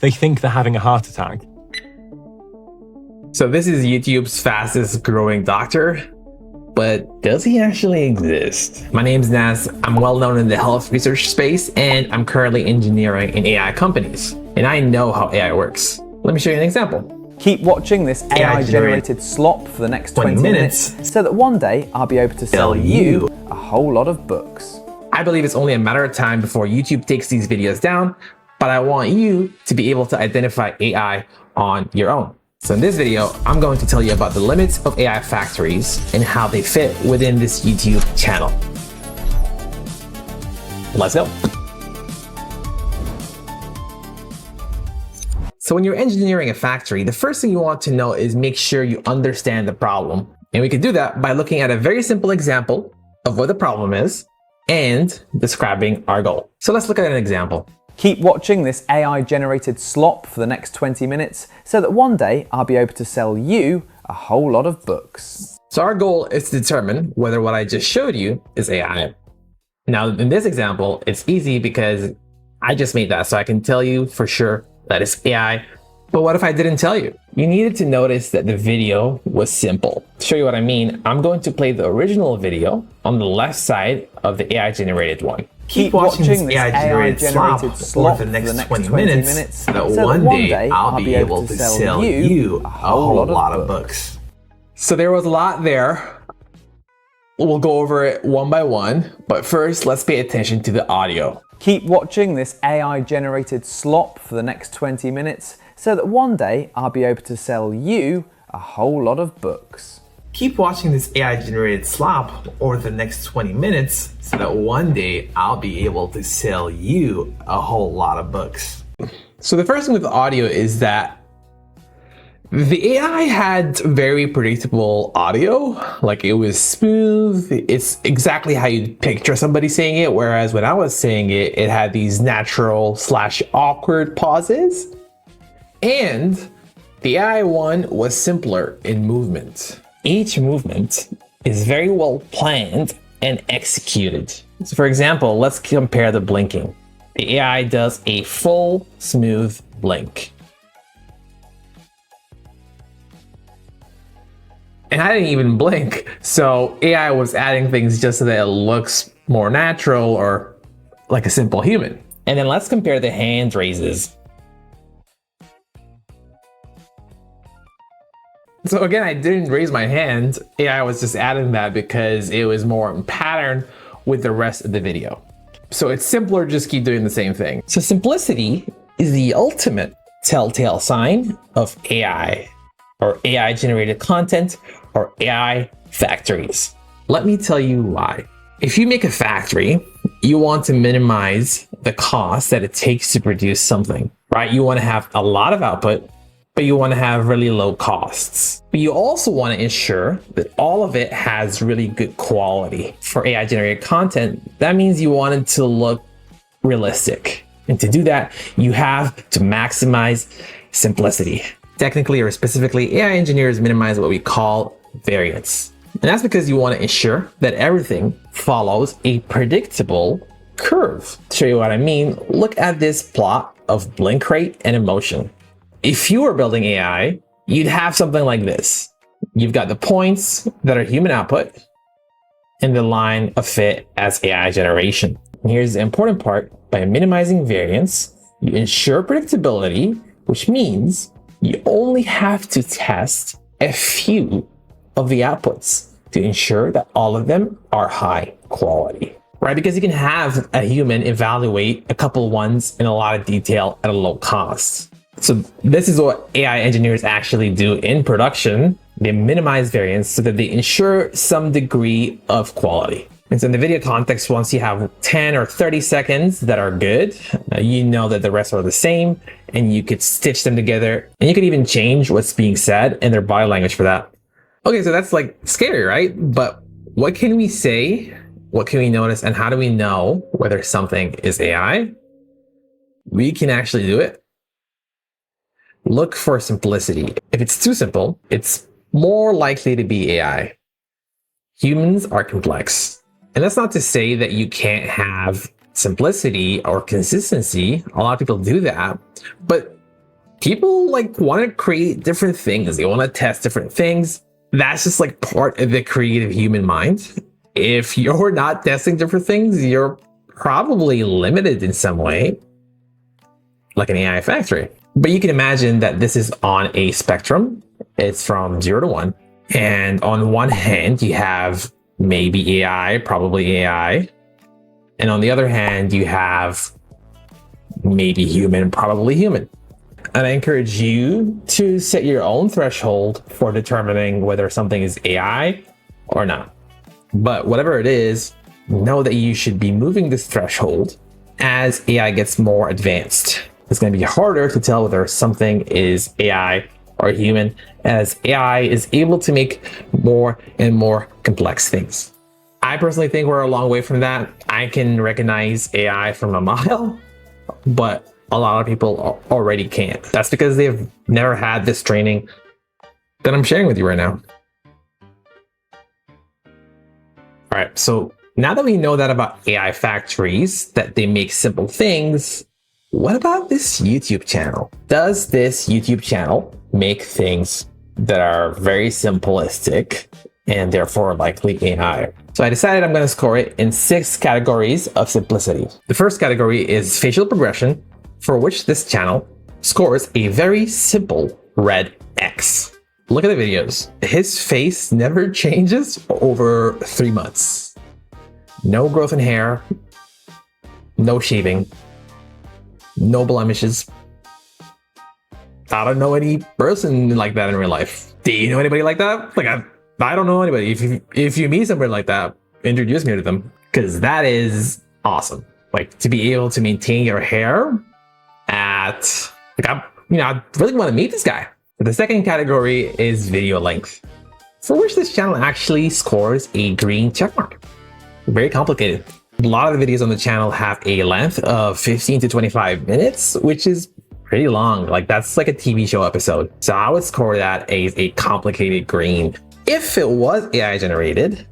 They think they're having a heart attack. So this is YouTube's fastest growing doctor, but does he actually exist? My name's Nas. I'm well known in the health research space, and I'm currently engineering in AI companies. And I know how AI works. Let me show you an example. Keep watching this AI-generated slop for the next 20 minutes so that one day I'll be able to sell you a whole lot of books. I believe it's only a matter of time before YouTube takes these videos down, but I want you to be able to identify AI on your own. So in this video, I'm going to tell you about the limits of AI factories and how they fit within this YouTube channel. Let's go. So when you're engineering a factory, the first thing you want to know is make sure you understand the problem. And we can do that by looking at a very simple example of what the problem is and describing our goal. So let's look at an example. Keep watching this AI-generated slop for the next 20 minutes so that one day I'll be able to sell you a whole lot of books. So our goal is to determine whether what I just showed you is AI. Now in this example, it's easy because I just made that, so I can tell you for sure that it's AI. But what if I didn't tell you? You needed to notice that the video was simple. To show you what I mean, I'm going to play the original video on the left side of the AI generated one. Keep watching this AI-generated slop for the next 20 minutes so that one day I'll be able to sell you a whole lot of books. So there was a lot there. We'll go over it one by one, but first let's pay attention to the audio. Keep watching this AI-generated slop for the next 20 minutes so that one day I'll be able to sell you a whole lot of books. Keep watching this AI-generated slop over the next 20 minutes so that one day I'll be able to sell you a whole lot of books. So the first thing with the audio is that the AI had very predictable audio, like it was smooth. It's exactly how you'd picture somebody saying it, whereas when I was saying it, it had these natural / awkward pauses. And the AI one was simpler in movement. Each movement is very well planned and executed. So for example, let's compare the blinking. The AI does a full, smooth blink. And I didn't even blink, so AI was adding things just so that it looks more natural or like a simple human. And then let's compare the hand raises. So again, I didn't raise my hand. AI was just adding that because it was more in pattern with the rest of the video. So it's simpler, just keep doing the same thing. So simplicity is the ultimate telltale sign of AI, or AI generated content, or AI factories. Let me tell you why. If you make a factory, you want to minimize the cost that it takes to produce something, right? You want to have a lot of output, but you want to have really low costs. But you also want to ensure that all of it has really good quality. For AI generated content, that means you want it to look realistic. And to do that, you have to maximize simplicity. Technically or specifically, AI engineers minimize what we call variance. And that's because you want to ensure that everything follows a predictable curve. To show you what I mean, look at this plot of blink rate and emotion. If you were building AI, you'd have something like this. You've got the points that are human output and the line of fit as AI generation. And here's the important part. By minimizing variance, you ensure predictability, which means you only have to test a few of the outputs to ensure that all of them are high quality, right? Because you can have a human evaluate a couple ones in a lot of detail at a low cost. So this is what AI engineers actually do in production. They minimize variance so that they ensure some degree of quality. And so in the video context, once you have 10 or 30 seconds that are good, you know that the rest are the same, and you could stitch them together, and you could even change what's being said in their body language for that. Okay, so that's like scary, right? But what can we say? What can we notice? And how do we know whether something is AI? We can actually do it. Look for simplicity. If it's too simple, it's more likely to be AI. Humans are complex. And that's not to say that you can't have simplicity or consistency. A lot of people do that, but People like want to create different things. They want to test different things. That's just like part of the creative human mind. If you're not testing different things, you're probably limited in some way, like an AI factory. But you can imagine that this is on a spectrum. It's from 0 to 1. And on one hand, you have maybe AI, probably AI. And on the other hand, you have maybe human, probably human. And I encourage you to set your own threshold for determining whether something is AI or not. But whatever it is, know that you should be moving this threshold as AI gets more advanced. It's going to be harder to tell whether something is AI or human, as AI is able to make more and more complex things. I personally think we're a long way from that. I can recognize AI from a mile, but a lot of people already can't. That's because they've never had this training that I'm sharing with you right now. All right, so now that we know that about AI factories, that they make simple things, what about this YouTube channel? Does this YouTube channel make things that are very simplistic and therefore likely AI? So I decided I'm going to score it in 6 categories of simplicity. The first category is facial progression, for which this channel scores a very simple red X. Look at the videos. His face never changes over 3 months. No growth in hair, no shaving, no blemishes. I don't know any person like that in real life. Do you know anybody like that? Like I don't know anybody. If you meet somebody like that, introduce me to them, because that is awesome. Like, to be able to maintain your hair at, like, I really want to meet this guy. The second category is video length, for which this channel actually scores a green checkmark. Very complicated. A lot of the videos on the channel have a length of 15 to 25 minutes, which is pretty long. Like, that's like a TV show episode. So I would score that as a complicated green. If it was AI generated,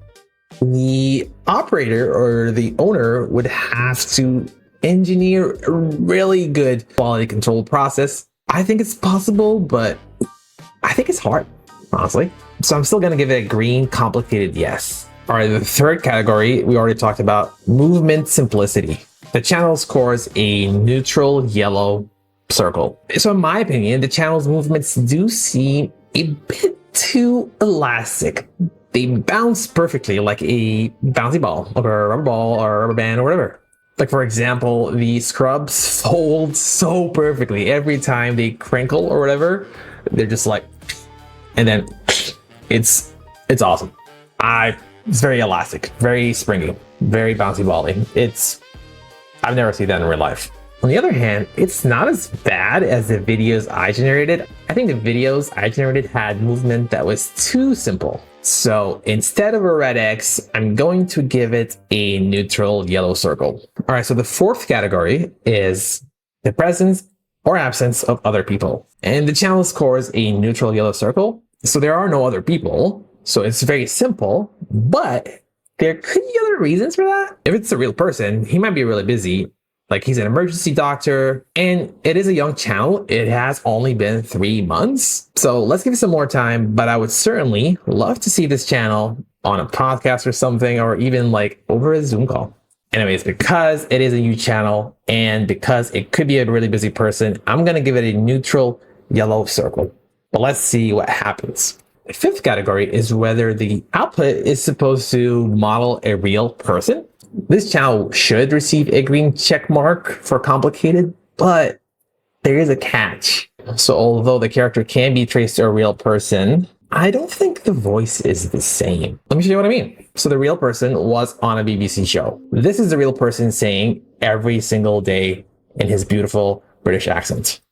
the operator or the owner would have to engineer a really good quality control process. I think it's possible, but I think it's hard, honestly. So I'm still gonna give it a green complicated yes. All right, the third category, we already talked about movement simplicity. The channel scores a neutral yellow circle. So in my opinion, the channel's movements do seem a bit too elastic. They bounce perfectly like a bouncy ball or a rubber ball or a rubber band or whatever. Like, for example, the scrubs fold so perfectly every time they crinkle or whatever. They're just like, and then it's awesome. It's very elastic, very springy, very bouncy bally. I've never seen that in real life. On the other hand, it's not as bad as the videos I generated. I think the videos I generated had movement that was too simple. So instead of a red X, I'm going to give it a neutral yellow circle. All right, so the fourth category is the presence or absence of other people. And the channel scores a neutral yellow circle. So there are no other people. So it's very simple, but there could be other reasons for that. If it's a real person, he might be really busy. Like, he's an emergency doctor, and it is a young channel. It has only been 3 months. So let's give it some more time, but I would certainly love to see this channel on a podcast or something, or even like over a Zoom call. Anyways, because it is a new channel and because it could be a really busy person, I'm going to give it a neutral yellow circle. But let's see what happens. The fifth category is whether the output is supposed to model a real person. This channel should receive a green check mark for complicated, but there is a catch. So although the character can be traced to a real person, I don't think the voice is the same. Let me show you what I mean. So the real person was on a BBC show. This is the real person saying every single day in his beautiful British accent.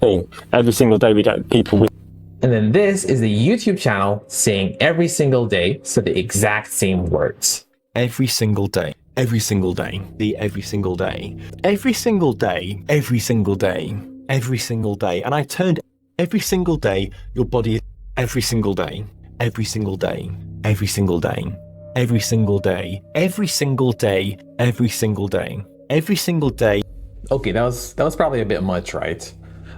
Oh, every single day we get people with. And then this is the YouTube channel saying every single day, so the exact same words. Every single day. Every single day. Every single day. Every single day. Every single day. Every single day. And I turned every single day, your body, every single day. Every single day. Every single day. Every single day. Every single day. Every single day. Every single day. Okay, that was probably a bit much, right?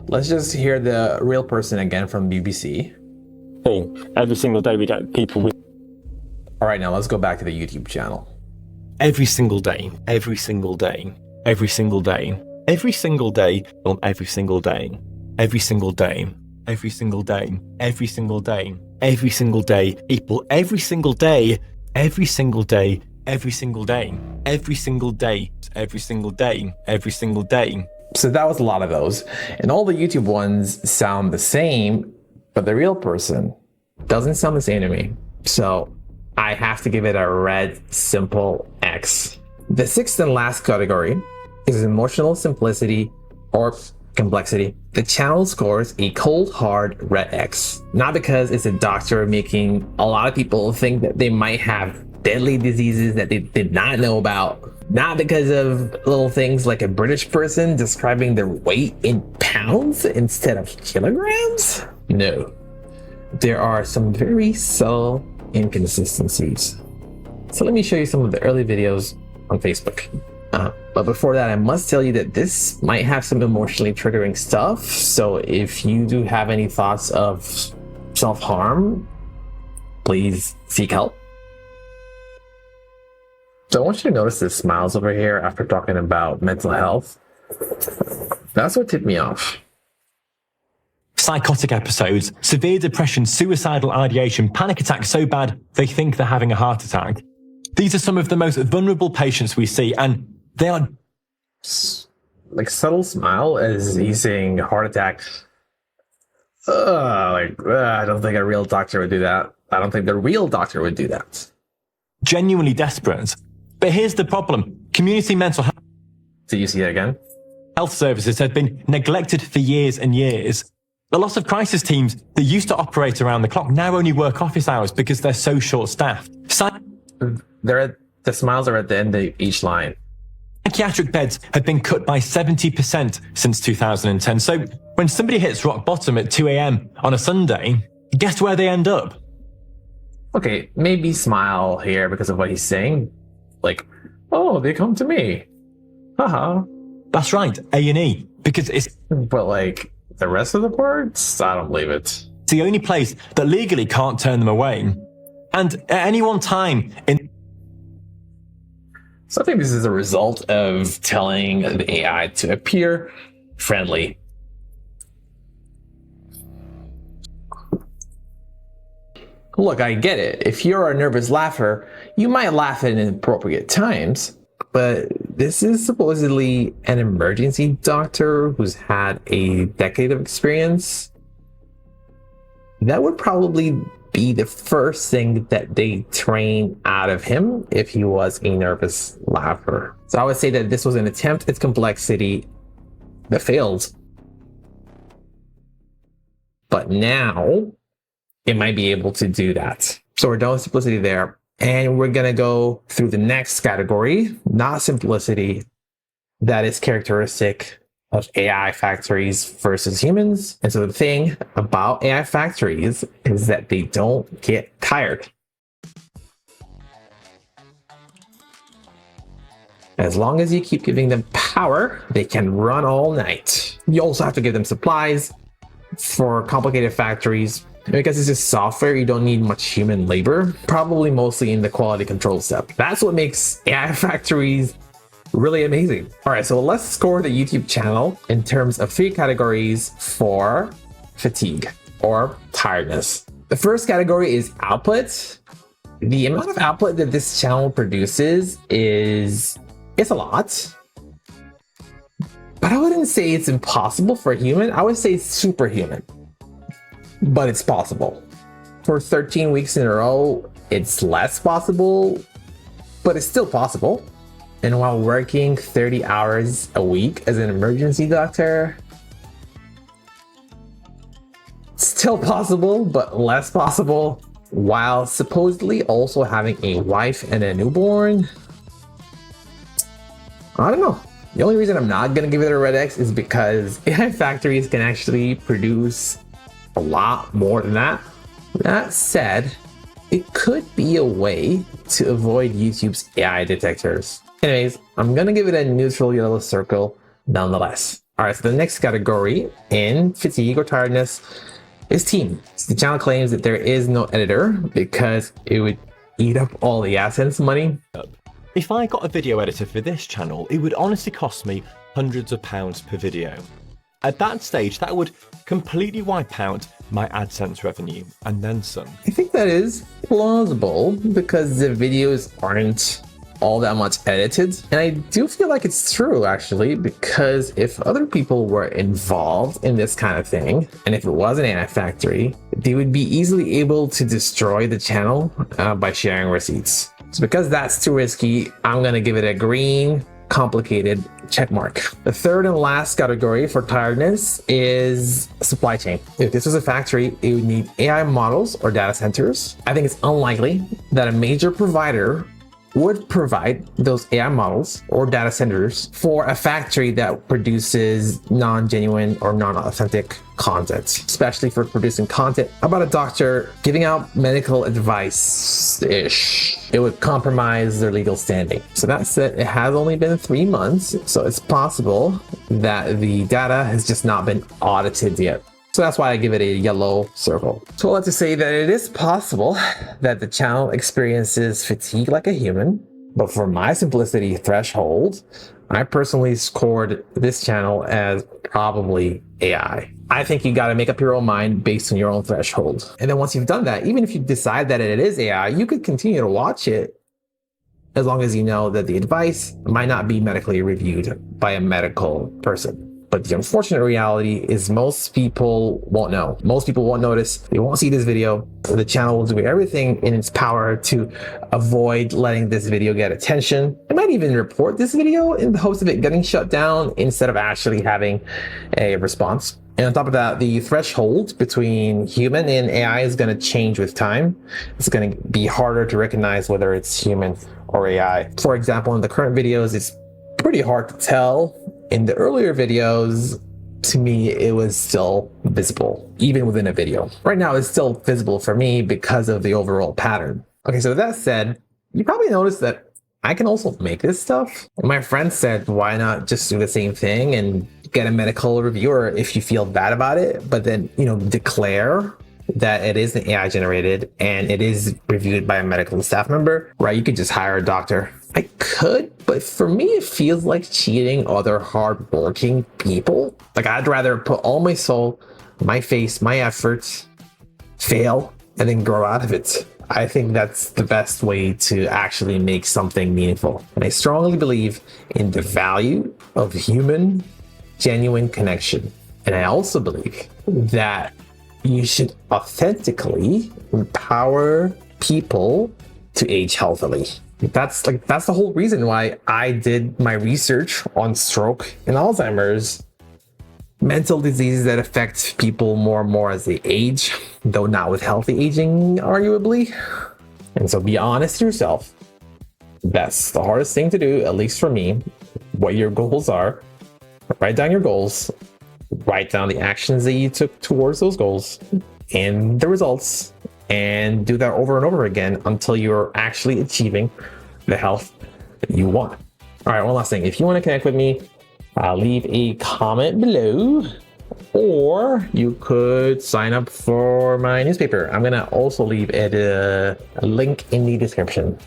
let's just hear the real person again from BBC. Every single day we get people with. All right, now let's go back to the YouTube channel. Every single day, every single day, every single day, every single day, every single day, every single day, every single day, every single day, every single day, people, every single day, every single day, every single day, every single day, every single day, every single day. So that was a lot of those. And all the YouTube ones sound the same, but the real person doesn't sound the same to me. So I have to give it a red, simple X. The sixth and last category is emotional simplicity or complexity. The channel scores a cold, hard red X. Not because it's a doctor making a lot of people think that they might have deadly diseases that they did not know about. Not because of little things like a British person describing their weight in pounds instead of kilograms. No. There are some very subtle inconsistencies. So let me show you some of the early videos on Facebook. But before that, I must tell you that this might have some emotionally triggering stuff. So if you do have any thoughts of self-harm, please seek help. So I want you to notice the smiles over here after talking about mental health. That's what tipped me off. Psychotic episodes, severe depression, suicidal ideation, panic attacks so bad they think they're having a heart attack. These are some of the most vulnerable patients we see, and they are like subtle smile as he's saying heart attack. I don't think a real doctor would do that. I don't think the real doctor would do that. Genuinely desperate. But here's the problem. Community mental health. Do you see that again? Health services have been neglected for years and years. A lot of crisis teams that used to operate around the clock now only work office hours because they're so short-staffed. The smiles are at the end of each line. Psychiatric beds have been cut by 70% since 2010. So when somebody hits rock bottom at 2 a.m. on a Sunday, guess where they end up? Okay, maybe smile here because of what he's saying. Like, oh, they come to me. Haha. That's right, A&E, because it's... But like, the rest of the parts, I don't believe it. It's the only place that legally can't turn them away. And at any one time in... So I think this is a result of telling the AI to appear friendly. Look, I get it. If you're a nervous laugher, you might laugh at inappropriate times, but this is supposedly an emergency doctor who's had a decade of experience. That would probably be the first thing that they train out of him if he was a nervous laugher. So I would say that this was an attempt at complexity that failed. But now it might be able to do that. So we're done with simplicity there. And we're gonna go through the next category, not simplicity, that is characteristic of AI factories versus humans. And so the thing about AI factories is that they don't get tired. As long as you keep giving them power, they can run all night. You also have to give them supplies for complicated factories. Because it's just software, you don't need much human labor, probably mostly in the quality control step. That's what makes AI factories really amazing. All right, so let's score the YouTube channel in terms of 3 categories for fatigue or tiredness. The first category is output. The amount of output that this channel produces it's a lot. But I wouldn't say it's impossible for a human. I would say it's superhuman. But it's possible. For 13 weeks in a row, it's less possible, but it's still possible. And while working 30 hours a week as an emergency doctor, still possible, but less possible. While supposedly also having a wife and a newborn, I don't know. The only reason I'm not gonna give it a red X is because AI factories can actually produce a lot more than that. That said, it could be a way to avoid YouTube's AI detectors. Anyways, I'm gonna give it a neutral yellow circle nonetheless. All right, so the next category in fatigue or tiredness is team. So the channel claims that there is no editor because it would eat up all the AdSense money. If I got a video editor for this channel, it would honestly cost me hundreds of pounds per video. At that stage, that would completely wipe out my AdSense revenue and then some. I think that is plausible because the videos aren't all that much edited. And I do feel like it's true actually, because if other people were involved in this kind of thing, and if it was an AI factory, they would be easily able to destroy the channel by sharing receipts. So because that's too risky, I'm gonna give it a green, complicated check mark. The third and last category for tiredness is supply chain. If this was a factory, it would need AI models or data centers. I think it's unlikely that a major provider would provide those AI models or data centers for a factory that produces non-genuine or non-authentic content, especially for producing content about a doctor giving out medical advice-ish. It would compromise their legal standing. So that said, it has only been 3 months, so it's possible that the data has just not been audited yet. So that's why I give it a yellow circle. So let's just say that it is possible that the channel experiences fatigue like a human, but for my simplicity threshold, I personally scored this channel as probably AI. I think you gotta make up your own mind based on your own threshold. And then once you've done that, even if you decide that it is AI, you could continue to watch it as long as you know that the advice might not be medically reviewed by a medical person. But the unfortunate reality is most people won't know. Most people won't notice. They won't see this video. The channel will do everything in its power to avoid letting this video get attention. It might even report this video in the hopes of it getting shut down instead of actually having a response. And on top of that, the threshold between human and AI is going to change with time. It's going to be harder to recognize whether it's human or AI. For example, in the current videos, it's pretty hard to tell. In the earlier videos, to me, it was still visible, even within a video. Right now, it's still visible for me because of the overall pattern. Okay, so with that said, you probably noticed that I can also make this stuff. My friend said, why not just do the same thing and get a medical reviewer if you feel bad about it, but then, declare that it is an AI generated and it is reviewed by a medical staff member, right? You could just hire a doctor. I could, but for me, it feels like cheating other hardworking people. Like I'd rather put all my soul, my face, my efforts, fail, and then grow out of it. I think that's the best way to actually make something meaningful. And I strongly believe in the value of human, genuine connection. And I also believe that you should authentically empower people to age healthily. That's the whole reason why I did my research on stroke and Alzheimer's, mental diseases that affect people more and more as they age, though not with healthy aging, arguably. And so be honest to yourself. That's the hardest thing to do, at least for me. What your goals are. Write down your goals. Write down the actions that you took towards those goals and the results, and do that over and over again until you're actually achieving the health that you want. All right, one last thing. If you want to connect with me, leave a comment below, or you could sign up for my newspaper. I'm going to also leave a link in the description.